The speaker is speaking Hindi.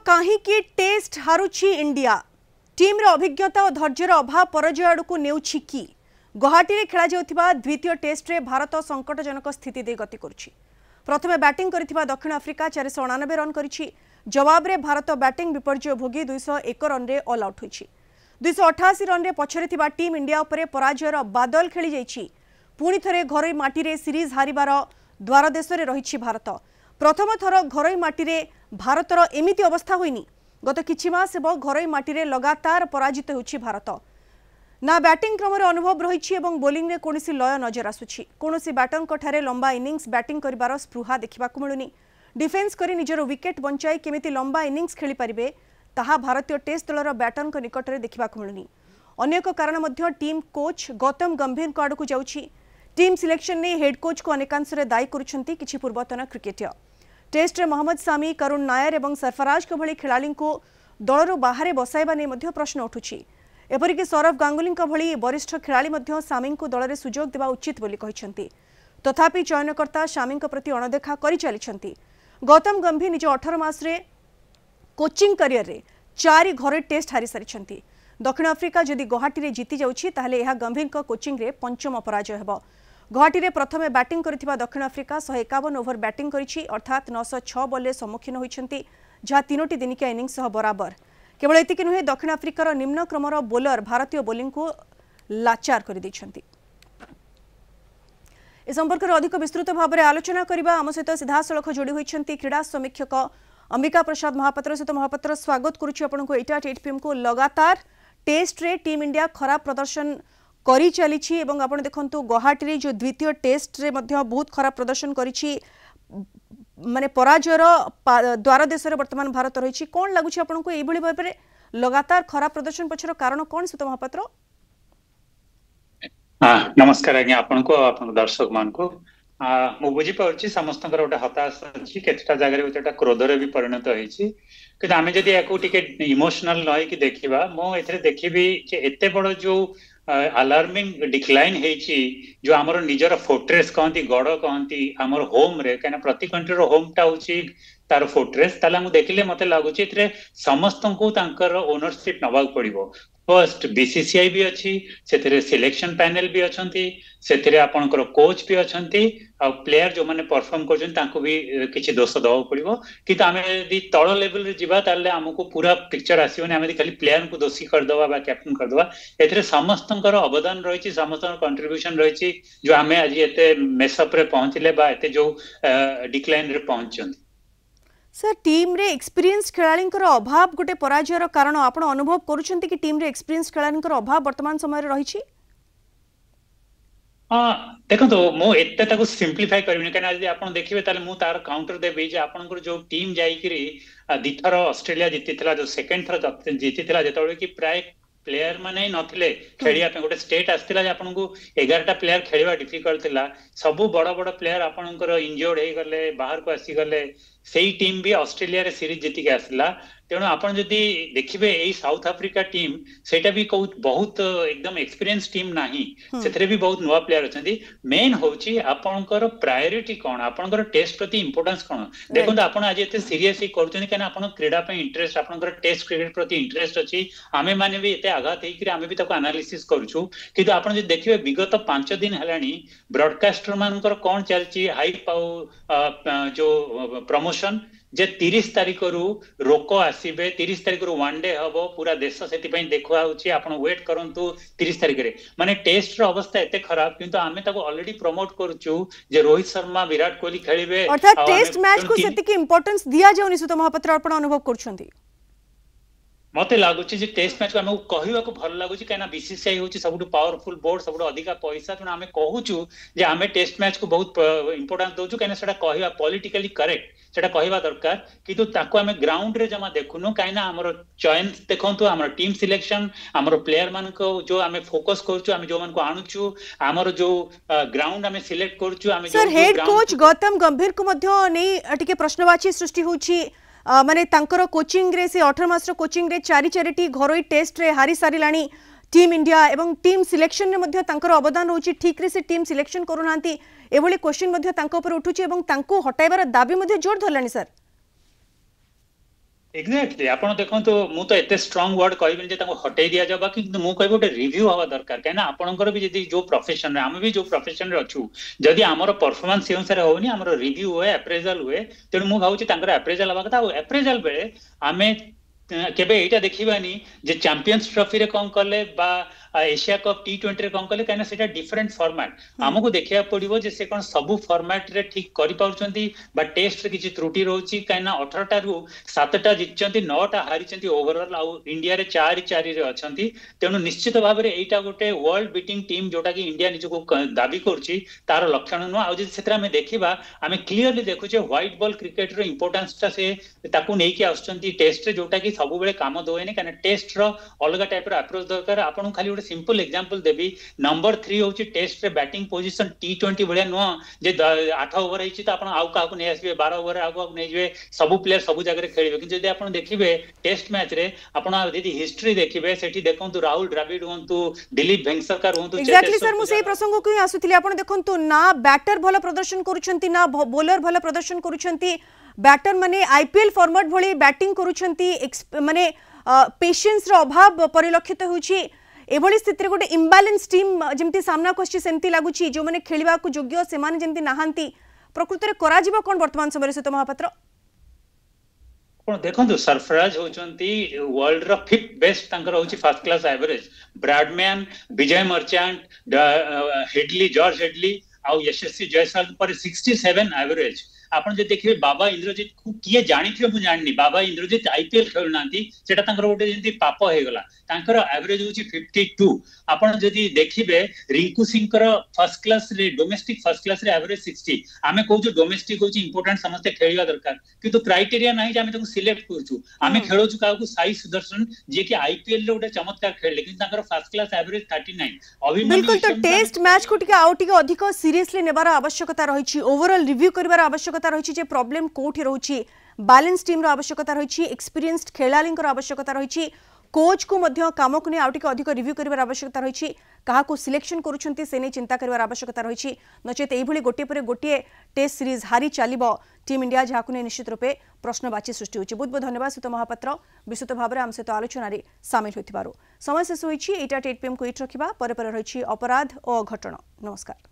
कहीं टेस्ट हारुछि इंडिया टीम रे अभिज्ञता और धैर्यर अभाव पराजय आड़क नेउछि कि गुवाहाटी खेला जाउथिबा द्वितीय टेस्ट रे भारत संकटजनक स्थिति दे गति करुछि। प्रथमे बैटिंग करिथिबा दक्षिण आफ्रिका 489 रन करिछि। जवाब रे भारत बैटिंग विपर्जय भोगी 201 रन रे ऑल आउट होइछि। 288 रन रे पछरे थिबा टीम इंडिया उपरे पराजयर बादल खेली जाइछि। पुणी थरे घरोई माटी रे सीरीज हारिबार द्वार देश रे रहिछि भारत। प्रथम थर घरोई माटी रे भारतर एमिति अवस्था होइनी। गत किछि मास हेब घरोई माटी रे लगातार पराजित होछि भारत। ना बैटिंग क्रम रे अनुभव रहिछि एवं बोलिंग रे कोनोसी लय नजर आसुछि। कोनोसी बैटरक ठारे लंबा इनिंग्स बैटिंग करिबार स्पृहा देखिबाकू मिलुनी। डिफेन्स करी निजर विकेट बंचाई केमिति लंबा इनिंग्स खेली परिबे ताहा भारतीय टेस्ट दलर बैटरक निकट रे देखिबाकू मिलुनी। अन्य एक कारण मध्य टीम कोच गौतम गंभीर को आड़कू जाउछि। टीम सिलेक्शन ने हेड कोच को अनेकांश दायी करुछंती किछि पूर्वतन क्रिकेटर। टेस्ट रे मोहम्मद सामी, करुण नायर एवं सरफराज के भली खिलाड़ी को दलर बाहर बसाइबा ने मध्य प्रश्न उठुछि। एपरिक सौरभ गांगुली भली वरिष्ठ खिलाड़ी मध्य सामी को दल में सुजोग देवा उचित बोली कहिसंती। तथापि चयनकर्ता सामी प्रति अणदेखा करि चलिछंती। गौतम गंभीर निज 18 मास रे कोचिंग करियर रे 4 घरे टेस्ट हारी सारिछंती। दक्षिण आफ्रिका जदि गुवाहाटी रे जीति जाउछि ताहले एहा गंभीर कोचिंग रे पंचम पराजय हेबो। गुवाहाटी रे प्रथमे बैटिंग करिथिबा दक्षिण आफ्रिका 151 ओवर बैटिंग करिछि अर्थात 906 बॉल रे सम्मुखीन होइछंती जहा 3टी दिनिकिया इनिंग्स सह बराबर। केवल एतिक नुहे दक्षिण आफ्रिकार निम्न क्रमर बोलर भारतीय बोलिंग को लाचार कर दैछंती। ए संपर्क में अधिक विस्तृत भाव में आलोचना करबा आम सहित सीधा सड़क जोड़ी होइछंती क्रीड़ा समीक्षक अंबिका प्रसाद महापात्र। सहित महापात्र स्वागत करुछि आपनको 8 PM को। लगातार टेस्ट रे टीम इंडिया खराब प्रदर्शन करी चलीछि एवं आपण देखंतु गुवाहाटी रे जो द्वितीय टेस्ट रे मध्य बहुत खराब प्रदर्शन करिछि माने पराजयर द्वार देश रे वर्तमान भारत रहिछि। कोन लागुछि आपनको एई भली भाबरे लगातार खराब प्रदर्शन पछर कारण कोन सुत महापात्र? नमस्कार आज्ञा आपनको आपन दर्शक मान को मु बुझी पाउछि समस्तकर गोटे हताश अछि केतटा जगह रे गोटेटा क्रोध रे भी परिणत होइछि कि आमे जदि याकू टिके इमोशनल नय कि देखिबा मो एथरे देखिबी जे एते बड़ जो अलार्मिंग डिक्लाइन हेछि जो हमर निजर फोर्ट्रेस कहंती गड़ कहंती हमर होम रे कना प्रति कंट्री रो होम टा होछि तार फोर्ट्रेस ताला मु देखिले मते लागुछि एथरे समस्तंकु तांकर ओनरशिप नबाक पड़िबो। फर्स्ट बीसीसीआई भी अच्छी से सिलेक्शन पैनल भी अच्छी से आपनकर कोच भी अच्छी आ प्लेयर जो माने परफॉर्म कर भी किसी दोष दवा पड़ो कि आम यदि तल लेवल रे जीवा ताले हमको पूरा पिक्चर आसोनी आम खाली प्लेयर को दोषी करदे कैप्टन करदे ए समस्तंकर अवदान रही समस्त कंट्रीब्यूशन रही जो आम आज एते मेसअप रे पहुंचले बा एते जो डिक्लाइन रे पहुंचछन। सर टीम रे एक्सपीरियंस खिलाड़ींकर अभाव गोटे पराजयर कारण आपण अनुभव करूछंती कि टीम रे एक्सपीरियंस खिलाड़ींकर अभाव वर्तमान समय रे रहिछि? देखो तो मो एते ताको सिंपलीफाई करबिनी कना यदि आपण देखिबे ताले मु तार काउंटर देबे जे आपनकर जो टीम जाईकरी दिथर ऑस्ट्रेलिया जीतितला जो सेकंड थर जीतितला जेतबे कि प्राय प्लेयर माने नथिले खेलिया पे गोटे स्टेट आस्तिला जे आपनको 11टा प्लेयर खेलिबा डिफिकल्ट थिला सब बड़ बड़ प्लेयर आपनकर इंजर्ड हे गले बाहर को आसी गले सेही टीम भी ऑस्ट्रेलिया रे सीरीज जीति के आसला। तेणु आपण जदि देखिबे एई साउथ अफ्रीका टीम सेटा भी बहुत एकदम एक्सपीरियंस टीम नाही सेथरे भी बहुत नुवा प्लेयर अछंती। मेन होची आपनकर प्रायोरिटी कोन आपनकर टेस्ट प्रति इंपोर्टेंस कोन देखो आपण आज एते सीरियसली करछनी केना आपण क्रीडा पे इंटरेस्ट आपनकर टेस्ट क्रिकेट प्रति इंटरेस्ट अछि आमे माने भी एते आघात हेकि आमे भी ताको एनालिसिस करछु किंतु आपण जे देखिबे विगत 5 दिन हलानी ब्रॉडकास्टर मानकर कोन चलची हाई पाउ जो प्रमोशन जे 30 तारिख रु रोको आसीबे 30 तारिख रु वन डे हबो पूरा देश सेति पई देखुआ होची आपण वेट करंतु 30 तारिख रे माने टेस्ट रो अवस्था एते खराब किंतु आमे ताको ऑलरेडी प्रमोट करछु जे रोहित शर्मा विराट कोहली खेलिबे अर्थात टेस्ट मैच को सेति की इंपोर्टेंस दिया जाउनी सुत महापात्र आपण अनुभव करछंती? मते लागुची जे टेस्ट मैच को हम कहवा को भल लागुची काना बीसीसीआई होची सबटु पावरफुल बोर्ड सबटु अधिका पैसा तुन आमे कहूचु जे आमे टेस्ट मैच को बहुत इंपोर्टेंस दोचु काना सेटा कहवा पॉलिटिकली करेक्ट सेटा कहवा दरकार किंतु ताको आमे ग्राउंड रे जमा देखुनु काइना हमर चयन देखंतु हमर टीम सिलेक्शन हमर प्लेयर मान को जो आमे फोकस करचु आमे जो मान को आणुचु हमर जो ग्राउंड आमे सिलेक्ट करचु आमे जो सर हेड कोच गौतम गंभीर को मध्य नै अटिके प्रश्नवाची सृष्टि होची माने तांकर कोचिंग रे से 18 मास कोचिंग रे 4 घरोई टेस्ट रे हारी सारिलाणी टीम इंडिया एवं टीम सिलेक्शन रे मध्य तांकर अवदान होची ठीक रे से टीम सिलेक्शन करू नांती एभली क्वेश्चन मध्य तांको ऊपर उठुची एवं तांको हटाइबार दाबी मध्य जोर धरलाणी। सर एक्जाक्टली आपण देखंतु मु तो एते स्ट्रांग वर्ड कहबिन जे ताको हटै दिया जाबा किंतु मु कहबो गोटे रिव्यू हवा दरकार कहना आपनकर भी जदी जो प्रोफेशन रे हम भी जो प्रोफेशन रे अछु जदी हमर परफॉर्मेंस अनुसार होनी हमर रिव्यू हुए अप्रेजल हुए तेनु मु भाउची तांकर अप्रेजल हवा कथा अप्रेजल बेले आमे केबे एटा देखिबानी जे चैंपियंस ट्रॉफी रे कोन करले बा एशिया कप T20 रे कोन करले कहना सेटा डिफरेंट फॉर्मेट हमको देखिया पड़िबो जे से कोन सब फॉर्मेट रे ठीक करि पाउचंती बा टेस्ट रे किछि त्रुटि रहउची कहना 18 टा रु 7 टा जितचंती 9 टा हारिचंती ओवरऑल आ इंडिया रे 4 रे अछंती तेनु निश्चित भाव रे एटा गोटे वर्ल्ड बीटिंग टीम जोटा कि इंडिया निजको दाबी करछि तार लक्षण न आ जे सेतरा में देखिबा हमें क्लियरली देखुचे व्हाइट बॉल क्रिकेट रो इंपोर्टेंस ता से ताकू नै कि आछंती टेस्ट रे जोटा कि सब बेले काम दोएनी कहना टेस्ट रो अलग टाइप रो अप्रोच दरकार आपन खाली गोटे सिंपल एग्जांपल देबी नंबर 3 होची टेस्ट रे बैटिंग पोजीशन T20 भलिया न जे 8 ओवर हिची त आपण आउ काकू नै आसीबे 12 ओवर आगु नै जेबे सब प्लेयर सब जगह रे खेलिबे कि जदी आपण देखिबे टेस्ट मैच रे आपण यदि हिस्ट्री देखिबे सेठी देखंतु राहुल द्रविड़ होंतु दिलीप वेंगसरकर होंतु एक्जेक्टली सर मु सेही प्रसंग को ही आसुथिली आपण देखंतु ना बैटर भलो प्रदर्शन करूछंती ना बॉलर भलो प्रदर्शन करूछंती बैटर माने आईपीएल फॉर्मेट भली बैटिंग करूछंती माने पेशेंस रो अभाव परिलक्षित होउची एभली स्थिति रे गोटे इम्बैलेंस टीम जेमती सामना कोछि सेमती लागुची जो माने खेलिबा को योग्य से माने जेमती नाहंती प्रकृति रे करा जीवा कोन वर्तमान समय से तो महापात्र कोन देखंतु सरफराज होचंती वर्ल्ड रो 5th बेस्ट तांकर होची first class average Bradman Vijay Merchant Headley George Headley आ यशस्वी जयसवाल पर 67 एवरेज आपण जे देखिबे बाबा इंद्रजीत को किए जानि थियो मु जाननी बाबा इंद्रजीत आईपीएल खेलनांती सेटा तांकर गोटे जेंती पाप हे गला तांकर एवरेज होची 52 आपण जदी देखिबे रिंकू सिंह कर फर्स्ट क्लास रे डोमेस्टिक फर्स्ट क्लास रे एवरेज 60 आमे कहू जो डोमेस्टिक होची इंपोर्टेंट समस्त खेलिबा दरकार किंतु क्राइटेरिया नाही जे आमे ताको सिलेक्ट करछु आमे खेलोछु काकू साई सुदर्शन जे कि आईपीएल रे गोटे चमत्कार खेलले किंतु तांकर फर्स्ट क्लास एवरेज 39 अभिमन्यु बिल्कुल तो टेस्ट मैच को टिके आउ टिके अधिक सीरियसली नेबार आवश्यकता रहिछि ओवरऑल रिव्यू करबार आवश्यकता रहिछि जे प्रॉब्लम कोठी रहुछि बैलेंस टीम रो आवश्यकता रहिछि एक्सपीरियंस्ड खेलालिंकर आवश्यकता रहिछि कोच को मध्य काम को ने आउ टिके अधिक रिव्यू करबार आवश्यकता रहिछि कहा को सिलेक्शन करूछंती से नै चिंता करबार आवश्यकता रहिछि नचेत एई भली गोटे परे गोटे टेस्ट सीरीज हारी चलिबो टीम इंडिया जाकु ने निश्चित रूपे प्रश्नवाची सृष्टि होछि बहुत बहुत धन्यवाद सुत महापात्र विस्तृत भाव रे हम सहित आलोचना रे शामिल होतिबारो समय शेष होइछि एटा 8 PM को इट रखिबा परे परे रहिछि अपराध और घटना नमस्कार।